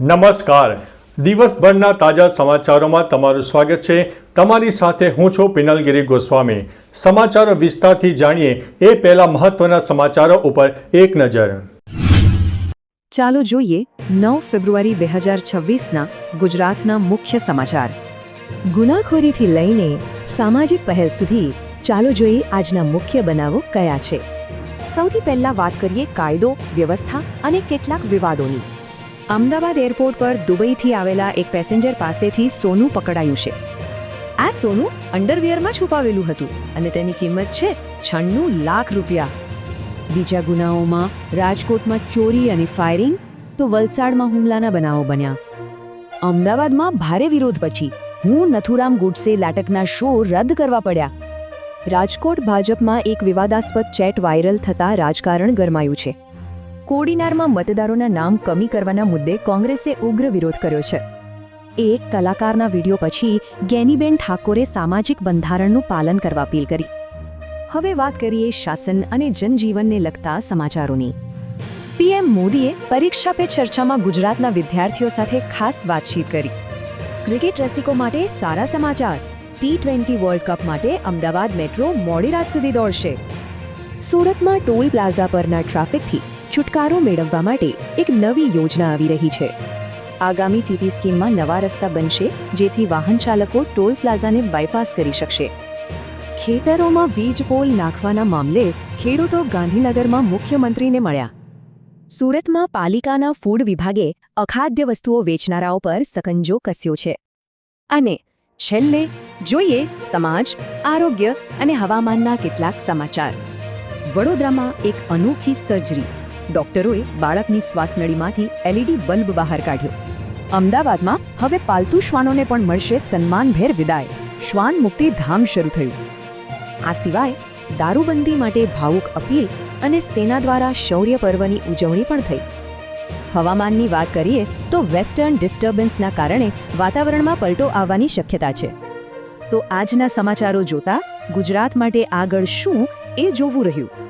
નમસ્કાર. દિવસભરના તાજા સમાચારોમાં તમારું સ્વાગત છે. તમારી સાથે હું છું પિનલગીરી ગોસ્વામી. સમાચારો વિસ્તારથી જાણીએ એ પહેલા મહત્વના સમાચારો ઉપર એક નજર. ચાલો જોઈએ 9 ફેબ્રુઆરી 2026ના ગુજરાતના મુખ્ય સમાચાર. ગુનાખોરીથી લઈને સામાજિક પહેલ સુધી ચાલો જોઈએ આજના મુખ્ય બનાવો કયા છે. સૌથી પહેલા વાત કરીએ કાયદો, વ્યવસ્થા અને કેટલાક વિવાદોની. અમદાવાદ એરપોર્ટ પર દુબઈથી આવેલા એક પેસેન્જર પાસેથી સોનું પકડાયું છે. આ સોનું અંડરવિયરમાં છુપાવેલું હતું અને તેની કિંમત છે 96 લાખ રૂપિયા. બીજા ગુનાઓમાં રાજકોટમાં ચોરી અને ફાયરિંગ તો વલસાડમાં હુમલાના બનાવો બન્યા. અમદાવાદમાં ભારે વિરોધ પછી હું નથુરામ ગોડસે નાટકના શો રદ કરવા પડ્યા. રાજકોટ ભાજપમાં એક વિવાદાસ્પદ ચેટ વાયરલ થતાં રાજકારણ ગરમાયું છે. કોડીનારમાં મતદારોના નામ કમી કરવાના મુદ્દે કોંગ્રેસે ઉગ્ર વિરોધ કર્યો છે. એક કલાકારના વિડીયો પછી ગેનીબેન ઠાકોરે સામાજિક બંધારણનું પાલન કરવા અપીલ કરી. હવે વાત કરીએ શાસન અને જનજીવનને લગતા સમાચારોની. પીએમ મોદીએ પરીક્ષા પે ચર્ચામાં ગુજરાતના વિદ્યાર્થીઓ સાથે ખાસ વાતચીત કરી. ક્રિકેટ રસિકો માટે સારા સમાચાર. T20 વર્લ્ડ કપ માટે અમદાવાદ મેટ્રો મોડી રાત સુધી દોડશે. સુરતમાં ટોલ પ્લાઝા પરના ટ્રાફિકથી છુટકારો મેળવવા માટે એક નવી યોજના આવી રહી છે. આગામી ટીપી સ્કીમમાં નવા રસ્તા બનશે જેથી વાહન ચાલકો ટોલ પ્લાઝાને બાયપાસ કરી શકશે. ખેતરોમાં વીજ પોલ નાખવાના મામલે ખેડૂતો ગાંધીનગરમાં મુખ્યમંત્રીને મળ્યા. સુરતમાં પાલિકાના ફૂડ વિભાગે અખાદ્ય વસ્તુઓ વેચનારાઓ પર સકંજો કસ્યો છે. અને છેલ્લે જોઈએ સમાજ, આરોગ્ય અને હવામાનના કેટલાક સમાચાર. વડોદરામાં એક અનોખી સર્જરી. ડોક્ટરોએ બાળકની શ્વાસનળીમાંથી LED બલ્બ બહાર કાઢ્યો. અમદાવાદમાં હવે પાલતુ શ્વાનોને પણ મળશે સન્માનભેર વિદાય. શ્વાન મુક્તિ ધામ શરૂ થયું. આ સિવાય દારૂબંધી માટે ભાવુક અપીલ અને સેના દ્વારા શૌર્ય પર્વની ઉજવણી પણ થઈ. હવામાનની વાત કરીએ તો વેસ્ટર્ન ડિસ્ટર્બન્સના કારણે વાતાવરણમાં પલટો આવવાની શક્યતા છે. તો આજના સમાચારો જોતા ગુજરાત માટે આગળ શું એ જોવું રહ્યું.